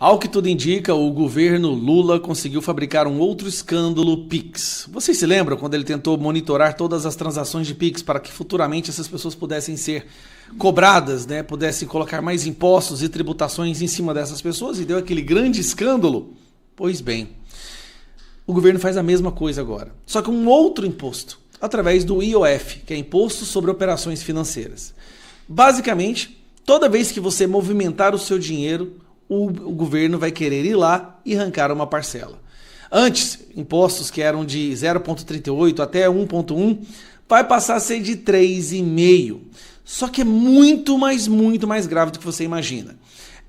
Ao que tudo indica, o governo Lula conseguiu fabricar um outro escândalo Pix. Vocês se lembram quando ele tentou monitorar todas as transações de Pix para que futuramente essas pessoas pudessem ser cobradas, né? Pudessem colocar mais impostos e tributações em cima dessas pessoas e deu aquele grande escândalo? Pois bem, o governo faz a mesma coisa agora, só que um outro imposto, através do IOF, que é Imposto sobre Operações Financeiras. Basicamente, toda vez que você movimentar o seu dinheiro, o governo vai querer ir lá e arrancar uma parcela. Antes, impostos que eram de 0,38 até 1,1 vai passar a ser de 3,5. Só que é muito mais grave do que você imagina.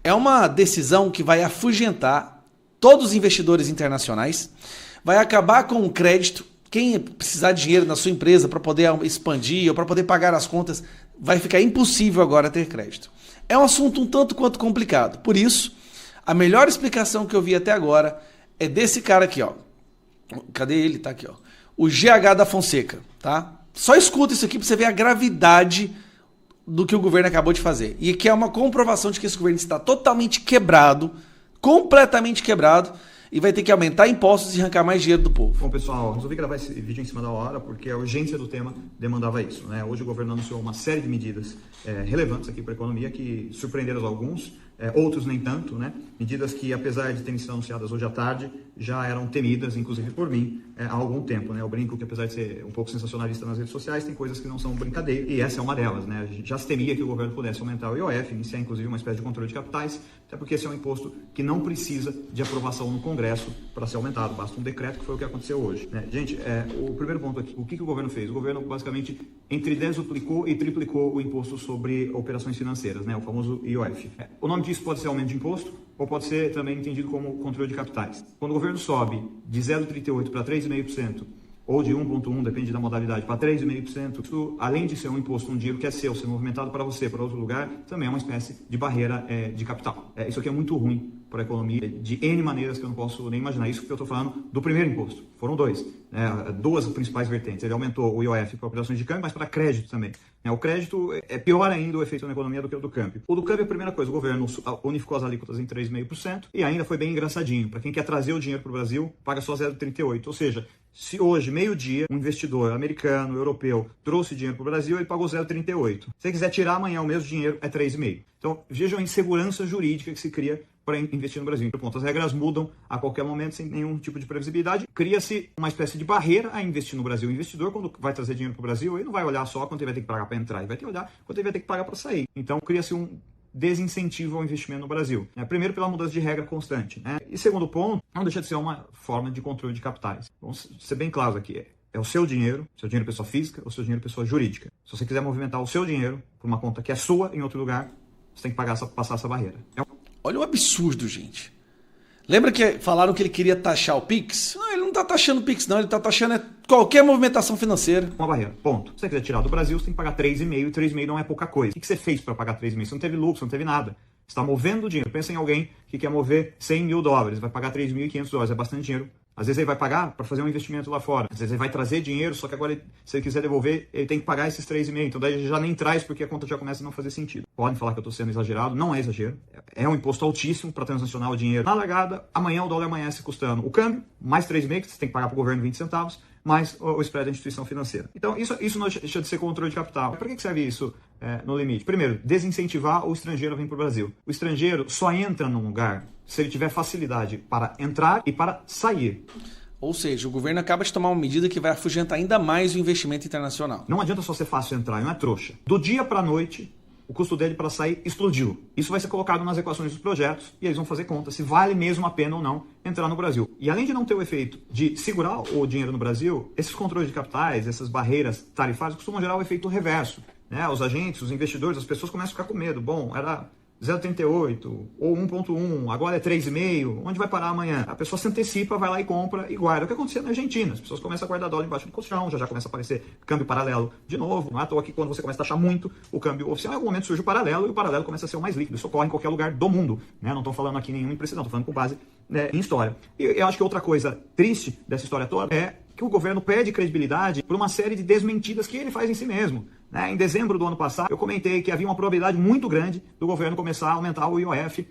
É uma decisão que vai afugentar todos os investidores internacionais, vai acabar com o crédito. Quem precisar de dinheiro na sua empresa para poder expandir ou para poder pagar as contas, vai ficar impossível agora ter crédito. É um assunto um tanto quanto complicado. Por isso, a melhor explicação que eu vi até agora é desse cara aqui, ó. Cadê ele? Tá aqui, ó. O GH da Fonseca, tá? Só escuta isso aqui para você ver a gravidade do que o governo acabou de fazer. E que é uma comprovação de que esse governo está totalmente quebrado, completamente quebrado, e vai ter que aumentar impostos e arrancar mais dinheiro do povo. Bom, pessoal, resolvi gravar esse vídeo em cima da hora porque a urgência do tema demandava isso, né? Hoje o governo anunciou uma série de medidas relevantes aqui para a economia que surpreenderam alguns, outros nem tanto, né? Medidas que, apesar de terem sido anunciadas hoje à tarde, já eram temidas, inclusive por mim, há algum tempo, né? Eu brinco que, apesar de ser um pouco sensacionalista nas redes sociais, tem coisas que não são brincadeira, e essa é uma delas, né? A gente já se temia que o governo pudesse aumentar o IOF, iniciar inclusive uma espécie de controle de capitais, até porque esse é um imposto que não precisa de aprovação no Congresso para ser aumentado, basta um decreto, que foi o que aconteceu hoje, né? Gente, o primeiro ponto aqui, o que o governo fez? O governo basicamente entre duplicou e triplicou o imposto sobre operações financeiras, né? O famoso IOF. O nome disso pode ser aumento de imposto, ou pode ser também entendido como controle de capitais. Quando o governo sobe de 0,38% para 3,5%, ou de 1,1%, depende da modalidade, para 3,5%, isso, além de ser um imposto, um dinheiro que é seu, ser movimentado para você, para outro lugar, também é uma espécie de barreira de capital. Isso aqui é muito ruim para a economia, de N maneiras que eu não posso nem imaginar. Isso que eu estou falando do primeiro imposto. Foram duas principais vertentes. Ele aumentou o IOF para operações de câmbio, mas para crédito também. O crédito é pior ainda o efeito na economia do que o do câmbio. O do câmbio, a primeira coisa, o governo unificou as alíquotas em 3,5% e ainda foi bem engraçadinho. Para quem quer trazer o dinheiro para o Brasil, paga só 0,38%. Ou seja, se hoje, meio-dia, um investidor americano, europeu, trouxe dinheiro para o Brasil, ele pagou 0,38%. Se ele quiser tirar amanhã o mesmo dinheiro, é 3,5%. Então, vejam a insegurança jurídica que se cria para investir no Brasil. As regras mudam a qualquer momento, sem nenhum tipo de previsibilidade. Cria-se uma espécie de barreira a investir no Brasil. O investidor, quando vai trazer dinheiro para o Brasil, ele não vai olhar só quanto ele vai ter que pagar para entrar, ele vai ter que olhar quanto ele vai ter que pagar para sair. Então, cria-se um desincentivo ao investimento no Brasil. Primeiro, pela mudança de regra constante, né? E segundo ponto, não deixa de ser uma forma de controle de capitais. Vamos ser bem claros aqui. É o seu dinheiro pessoa física, ou seu dinheiro pessoa jurídica. Se você quiser movimentar o seu dinheiro por uma conta que é sua em outro lugar, você tem que passar essa barreira. Olha o absurdo, gente. Lembra que falaram que ele queria taxar o Pix? Não, ele não está taxando o Pix, não. Ele está taxando qualquer movimentação financeira. Uma barreira, ponto. Se você quiser tirar do Brasil, você tem que pagar 3,5%, e 3,5% não é pouca coisa. O que você fez para pagar 3,5%? Você não teve lucro, você não teve nada. Você está movendo dinheiro. Pensa em alguém que quer mover $100 mil, vai pagar $3.500, é bastante dinheiro. Às vezes ele vai pagar para fazer um investimento lá fora. Às vezes ele vai trazer dinheiro, só que agora, se ele quiser devolver, ele tem que pagar esses 3,5%. Então daí ele já nem traz, porque a conta já começa a não fazer sentido. Podem falar que eu estou sendo exagerado, não é exagero. É um imposto altíssimo para transacionar o dinheiro. Na largada, amanhã o dólar amanhece custando o câmbio, mais 3,5%, que você tem que pagar para o governo 20 centavos, mais o spread da instituição financeira. Então isso não deixa de ser controle de capital. Para que serve isso no limite? Primeiro, desincentivar o estrangeiro a vir para o Brasil. O estrangeiro só entra num lugar se ele tiver facilidade para entrar e para sair. Ou seja, o governo acaba de tomar uma medida que vai afugentar ainda mais o investimento internacional. Não adianta só ser fácil entrar, não é trouxa. Do dia para a noite, o custo dele para sair explodiu. Isso vai ser colocado nas equações dos projetos e eles vão fazer conta se vale mesmo a pena ou não entrar no Brasil. E além de não ter o efeito de segurar o dinheiro no Brasil, esses controles de capitais, essas barreiras tarifárias costumam gerar o efeito reverso, né? Os agentes, os investidores, as pessoas começam a ficar com medo. Bom, era 0,38 ou 1,1, agora é 3,5, onde vai parar amanhã? A pessoa se antecipa, vai lá e compra e guarda. O que aconteceu na Argentina? As pessoas começam a guardar dólar embaixo do colchão, já começa a aparecer câmbio paralelo de novo. Não é à toa que quando você começa a taxar muito o câmbio oficial, em algum momento surge o paralelo e o paralelo começa a ser o mais líquido. Isso ocorre em qualquer lugar do mundo, né? Não estou falando aqui nenhuma imprecisão, estou falando com base em história. E eu acho que outra coisa triste dessa história toda é que o governo perde credibilidade por uma série de desmentidas que ele faz em si mesmo. Né? Em dezembro do ano passado, eu comentei que havia uma probabilidade muito grande do governo começar a aumentar o IOF,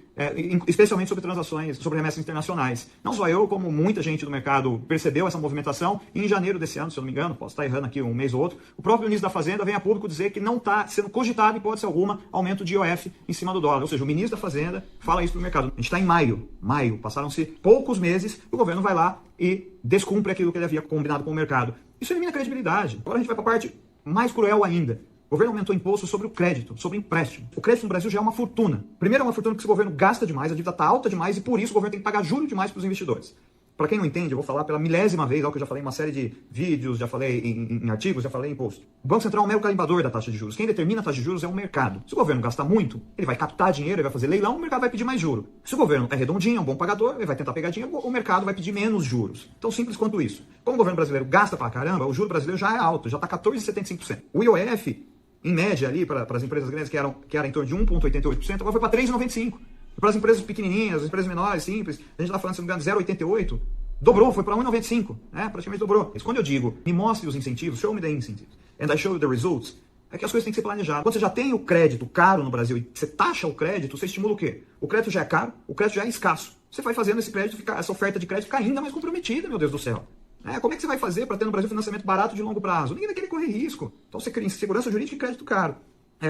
especialmente sobre transações, sobre remessas internacionais. Não só eu, como muita gente do mercado percebeu essa movimentação. E em janeiro desse ano, se eu não me engano, posso estar errando aqui um mês ou outro, o próprio ministro da Fazenda vem a público dizer que não está sendo cogitado, em hipótese alguma, aumento de IOF em cima do dólar. Ou seja, o ministro da Fazenda fala isso para o mercado. A gente está em maio, passaram-se poucos meses, o governo vai lá e descumpre aquilo que ele havia combinado com o mercado. Isso elimina a credibilidade. Agora a gente vai para a parte mais cruel ainda. O governo aumentou imposto sobre o crédito, sobre empréstimo. O crédito no Brasil já é uma fortuna. Primeiro, é uma fortuna porque o governo gasta demais, a dívida está alta demais e por isso o governo tem que pagar juros demais para os investidores. Para quem não entende, eu vou falar pela milésima vez, algo que eu já falei em uma série de vídeos, já falei em artigos, já falei em post. O Banco Central é um mero carimbador da taxa de juros. Quem determina a taxa de juros é o mercado. Se o governo gasta muito, ele vai captar dinheiro, ele vai fazer leilão, o mercado vai pedir mais juros. Se o governo é redondinho, é um bom pagador, ele vai tentar pegar dinheiro, o mercado vai pedir menos juros. Tão simples quanto isso. Como o governo brasileiro gasta pra caramba, o juro brasileiro já é alto, já está 14,75%. O IOF, em média ali, para as empresas grandes, que era em torno de 1,88%, agora foi para 3,95%. Para as empresas pequenininhas, as empresas menores, simples, a gente está falando, se não me engano, 0,88%. Dobrou, foi para 1,95, né? Praticamente dobrou. Mas quando eu digo, me mostre os incentivos, show me the incentives, and I show you the results, é que as coisas têm que ser planejadas. Quando você já tem o crédito caro no Brasil e você taxa o crédito, você estimula o quê? O crédito já é caro, o crédito já é escasso. Você vai fazendo esse crédito, essa oferta de crédito ficar ainda mais comprometida, meu Deus do céu. Como é que você vai fazer para ter no Brasil financiamento barato de longo prazo? Ninguém vai querer correr risco. Então você cria segurança jurídica e crédito caro.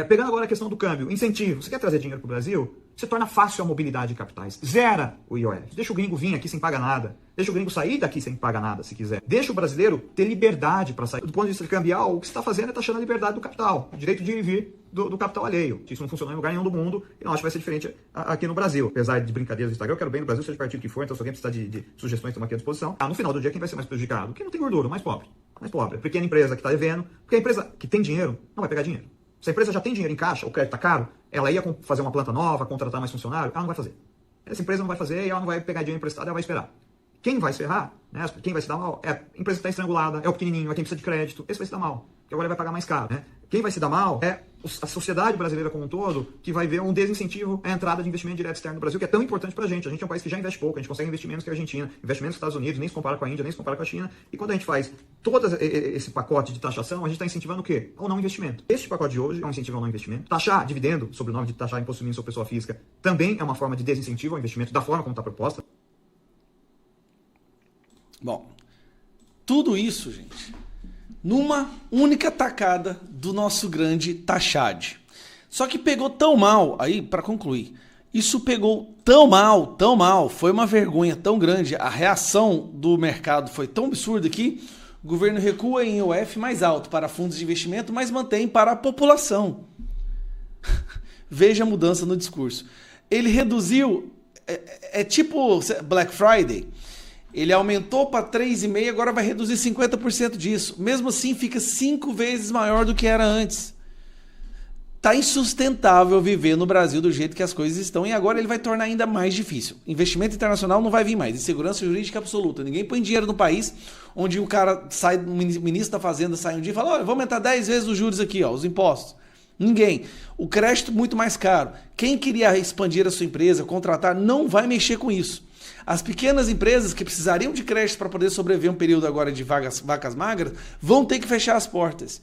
Pegando agora a questão do câmbio, incentivo. Você quer trazer dinheiro para o Brasil? Você torna fácil a mobilidade de capitais. Zera o IOF. Deixa o gringo vir aqui sem pagar nada. Deixa o gringo sair daqui sem pagar nada, se quiser. Deixa o brasileiro ter liberdade para sair. Do ponto de vista cambial, o que você está fazendo é taxando a liberdade do capital. O direito de ir e vir do capital alheio. Isso não funciona em lugar nenhum do mundo e não acho que vai ser diferente aqui no Brasil. Apesar de brincadeiras do Instagram, eu quero bem no Brasil, seja de partido que for, então se alguém precisar de sugestões, estamos aqui à disposição. No final do dia, quem vai ser mais prejudicado? Quem não tem gordura, o mais pobre. Mais pobre. A pequena empresa que está devendo. Porque a empresa que tem dinheiro não vai pegar dinheiro. Se a empresa já tem dinheiro em caixa, o crédito está caro, ela ia fazer uma planta nova, contratar mais funcionário, ela não vai fazer. Essa empresa não vai fazer e ela não vai pegar dinheiro emprestado, ela vai esperar. Quem vai se ferrar, né? Quem vai se dar mal, é a empresa que está estrangulada, é o pequenininho, é quem precisa de crédito, esse vai se dar mal, porque agora ele vai pagar mais caro. Né? Quem vai se dar mal é a sociedade brasileira como um todo, que vai ver um desincentivo à entrada de investimento direto externo no Brasil, que é tão importante para a gente. A gente é um país que já investe pouco, a gente consegue investir menos que a Argentina, investe menos que os Estados Unidos, nem se compara com a Índia, nem se compara com a China. E quando a gente faz todo esse pacote de taxação, a gente está incentivando o quê? Ao não investimento. Este pacote de hoje é um incentivo ao não investimento. Taxar dividendo, sob o nome de taxar imposto mínimo sobre pessoa física, também é uma forma de desincentivo ao investimento, da forma como está proposta. Bom, tudo isso, gente, numa única tacada do nosso grande Taxad. Só que pegou tão mal, aí para concluir, isso pegou tão mal, foi uma vergonha tão grande, a reação do mercado foi tão absurda que o governo recua em IOF mais alto para fundos de investimento, mas mantém para a população. Veja a mudança no discurso. Ele reduziu, é tipo Black Friday. Ele aumentou para 3,5%, agora vai reduzir 50% disso. Mesmo assim, fica 5 vezes maior do que era antes. Tá insustentável viver no Brasil do jeito que as coisas estão e agora ele vai tornar ainda mais difícil. Investimento internacional não vai vir mais, insegurança jurídica absoluta. Ninguém põe dinheiro no país onde o cara sai, o ministro da Fazenda sai um dia e fala, olha, vou aumentar 10 vezes os juros aqui, ó, os impostos. Ninguém. O crédito muito mais caro. Quem queria expandir a sua empresa, contratar, não vai mexer com isso. As pequenas empresas que precisariam de crédito para poder sobreviver um período agora de vacas magras vão ter que fechar as portas.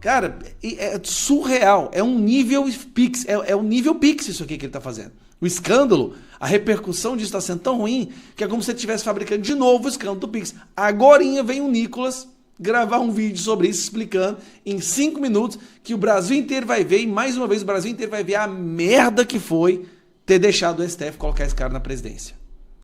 Cara, é surreal. É um nível Pix. É um nível Pix isso aqui que ele está fazendo. O escândalo, a repercussão disso está sendo tão ruim que é como se ele estivesse fabricando de novo o escândalo do Pix. Agorinha vem o Nicolas gravar um vídeo sobre isso, explicando em 5 minutos que o Brasil inteiro vai ver, e mais uma vez o Brasil inteiro vai ver a merda que foi ter deixado o STF colocar esse cara na presidência.